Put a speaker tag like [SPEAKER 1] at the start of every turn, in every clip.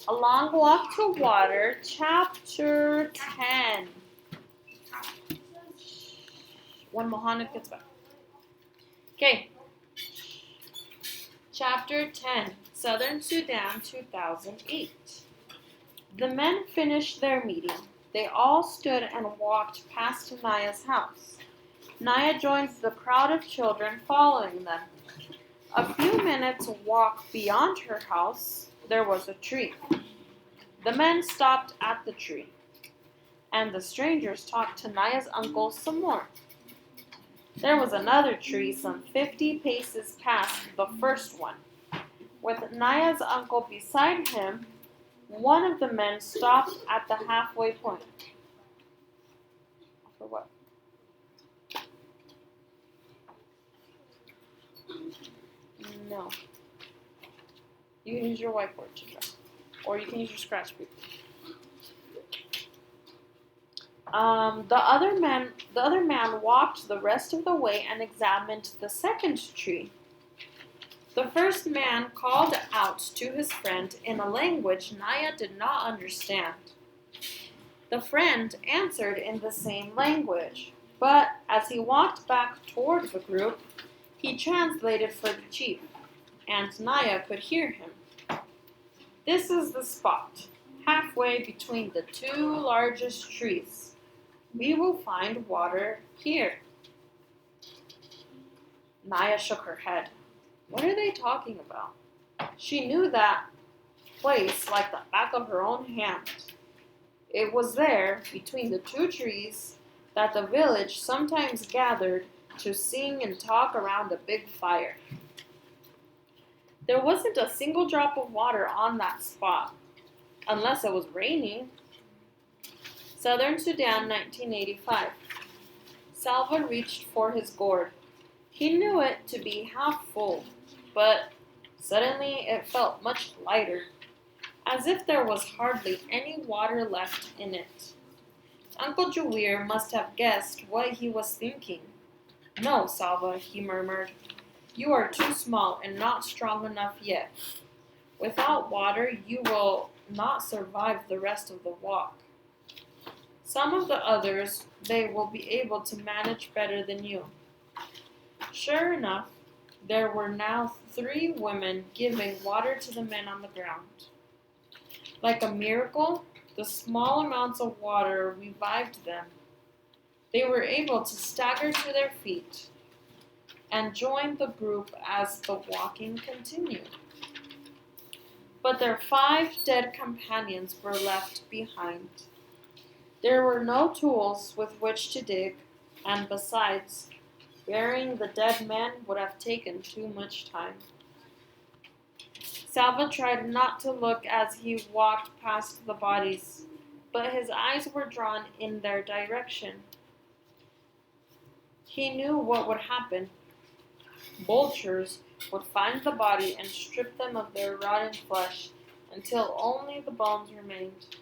[SPEAKER 1] A Long Walk to Water, Chapter 10. When Mohammed gets back. Okay. Chapter 10, Southern Sudan, 2008. The men finished their meeting. They all stood and walked past Naya's house. Naya joins the crowd of children following them. A few minutes' walk beyond her house, there was a tree. The men stopped at the tree, and the strangers talked to Naya's uncle some more. There was another tree some 50 paces past the first one. With Naya's uncle beside him, one of the men stopped at the halfway point. For what? No. You can use your whiteboard to draw. Or you can use your scratch paper. The other man walked the rest of the way and examined the second tree. The first man called out to his friend in a language Naya did not understand. The friend answered in the same language, but as he walked back toward the group, he translated for the chief, and Naya could hear him. This is the spot, halfway between the two largest trees. We will find water here. Naya shook her head. What are they talking about? She knew that place like the back of her own hand. It was there, between the two trees, that the village sometimes gathered to sing and talk around a big fire. There wasn't a single drop of water on that spot, unless it was raining. Southern Sudan, 1985. Salva reached for his gourd. He knew it to be half full, but suddenly it felt much lighter, as if there was hardly any water left in it. Uncle Jawir must have guessed what he was thinking. No, Salva, he murmured. You are too small and not strong enough yet. Without water, you will not survive the rest of the walk. Some of the others, they will be able to manage better than you. Sure enough, there were now 3 women giving water to the men on the ground. Like a miracle, the small amounts of water revived them. They were able to stagger to their feet and join the group as the walking continued. But their 5 dead companions were left behind. There were no tools with which to dig, and besides, burying the dead men would have taken too much time. Salva tried not to look as he walked past the bodies, but his eyes were drawn in their direction. He knew what would happen. Vultures would find the body and strip them of their rotten flesh until only the bones remained.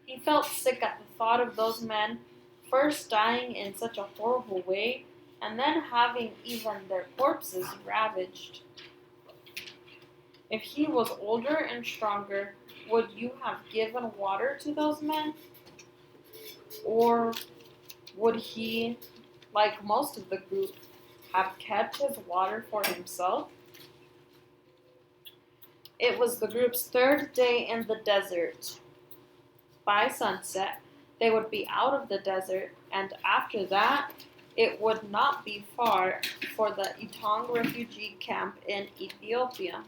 [SPEAKER 1] He felt sick at the thought of those men first dying in such a horrible way and then having even their corpses ravaged. If he was older and stronger, would you have given water to those men? Or would he, like most of the group, have kept his water for himself? It was the group's 3rd day in the desert. By sunset, they would be out of the desert, and after that, it would not be far for the Etong refugee camp in Ethiopia.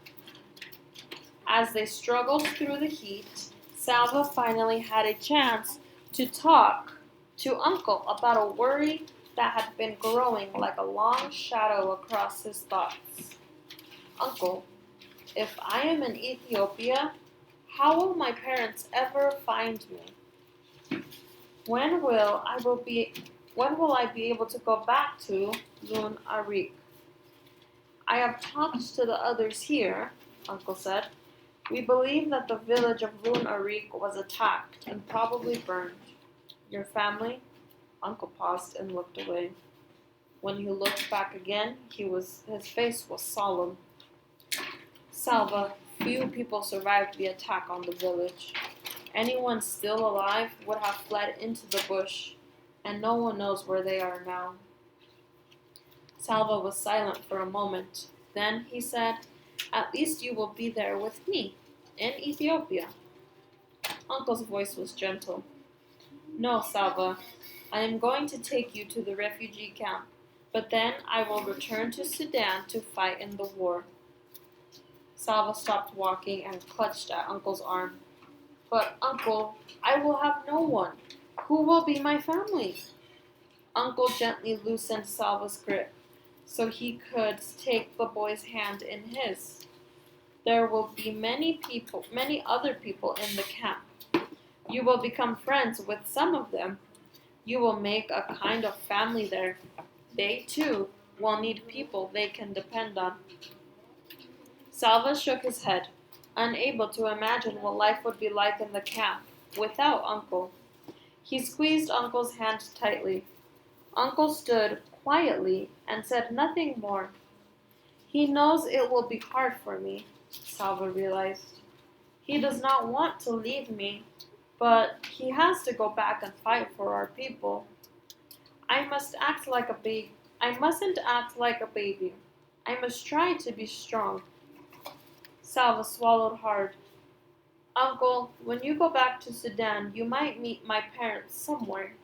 [SPEAKER 1] As they struggled through the heat, Salva finally had a chance to talk to Uncle about a worry that had been growing like a long shadow across his thoughts. Uncle, if I am in Ethiopia, how will my parents ever find me? When will I be able to go back to Lun Arik? I have talked to the others here, Uncle said. We believe that the village of Lun Arik was attacked and probably burned. Your family? Uncle paused and looked away. When he looked back again, his face was solemn. Salva, Few people survived the attack on the village. Anyone still alive would have fled into the bush, and no one knows where they are now. Salva was silent for a moment. Then he said, "At least you will be there with me, in Ethiopia." Uncle's voice was gentle. "No, Salva, I am going to take you to the refugee camp, but then I will return to Sudan to fight in the war." Salva stopped walking and clutched at Uncle's arm. "But, Uncle, I will have no one. Who will be my family?" Uncle gently loosened Salva's grip so he could take the boy's hand in his. "There will be many other people in the camp. You will become friends with some of them. You will make a kind of family there. They, too, will need people they can depend on." Salva shook his head, unable to imagine what life would be like in the camp without Uncle. He squeezed Uncle's hand tightly. Uncle stood quietly and said nothing more. "He knows it will be hard for me," Salva realized. "He does not want to leave me, but he has to go back and fight for our people. I must act like a baby. I mustn't act like a baby. I must try to be strong." Salva swallowed hard. "Uncle, when you go back to Sudan, you might meet my parents somewhere.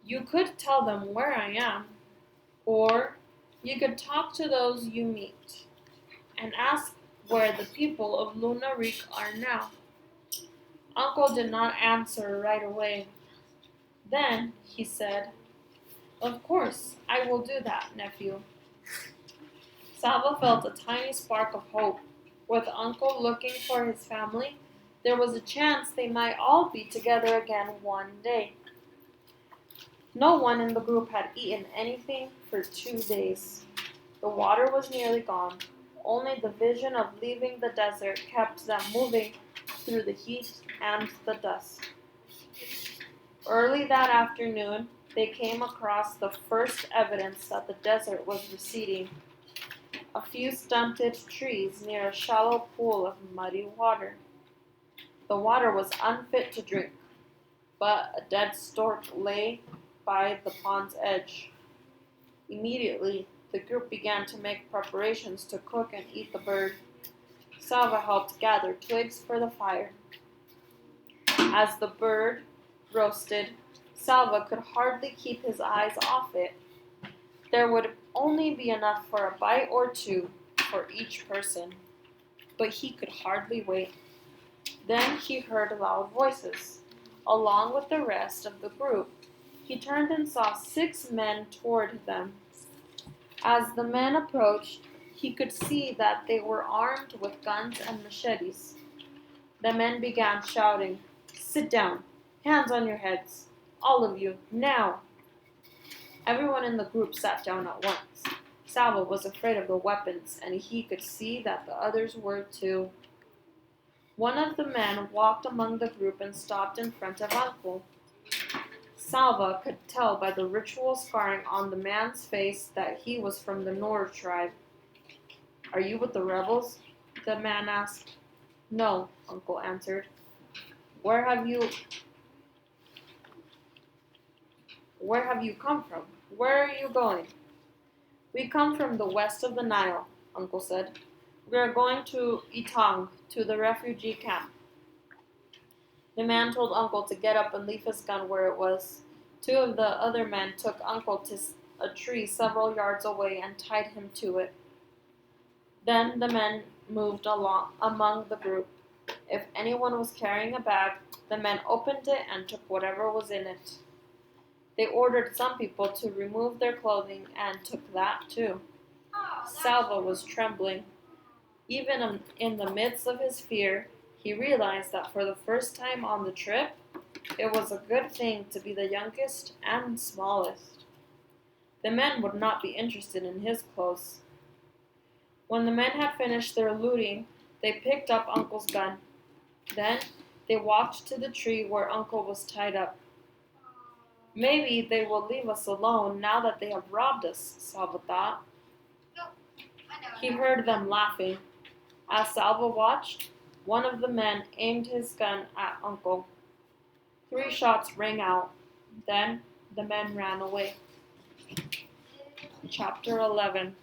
[SPEAKER 1] You could tell them where I am, or you could talk to those you meet and ask where the people of Lunarik are now." Uncle did not answer right away. Then he said, "Of course, I will do that, nephew." Salva felt a tiny spark of hope. With Uncle looking for his family, there was a chance they might all be together again one day. No one in the group had eaten anything for 2 days. The water was nearly gone. Only the vision of leaving the desert kept them moving through the heat and the dust. Early that afternoon, they came across the first evidence that the desert was receding. A few stunted trees near a shallow pool of muddy water. The water was unfit to drink, but a dead stork lay by the pond's edge. Immediately, the group began to make preparations to cook and eat the bird. Salva helped gather twigs for the fire. As the bird roasted, Salva could hardly keep his eyes off it. There would only be enough for a bite or two for each person, but he could hardly wait. Then he heard loud voices. Along with the rest of the group, he turned and saw 6 men toward them. As the men approached, he could see that they were armed with guns and machetes. The men began shouting, "Sit down! Hands on your heads! All of you, now!" Everyone in the group sat down at once. Salva was afraid of the weapons, and he could see that the others were too. One of the men walked among the group and stopped in front of Uncle. Salva could tell by the ritual scarring on the man's face that he was from the Noor tribe. "Are you with the rebels?" the man asked. "No," Uncle answered. Where have you come from? Where are you going?" "We come from the west of the Nile," Uncle said. "We are going to Etang, to the refugee camp." The man told Uncle to get up and leave his gun where it was. 2 of the other men took Uncle to a tree several yards away and tied him to it. Then the men moved along among the group. If anyone was carrying a bag, the men opened it and took whatever was in it. They ordered some people to remove their clothing and took that too. Salva was trembling. Even in the midst of his fear, he realized that for the first time on the trip, it was a good thing to be the youngest and smallest. The men would not be interested in his clothes. When the men had finished their looting, they picked up Uncle's gun. Then they walked to the tree where Uncle was tied up. "Maybe they will leave us alone now that they have robbed us," Salva thought. He heard them laughing. As Salva watched, one of the men aimed his gun at Uncle. 3 shots rang out. Then the men ran away. Chapter 11.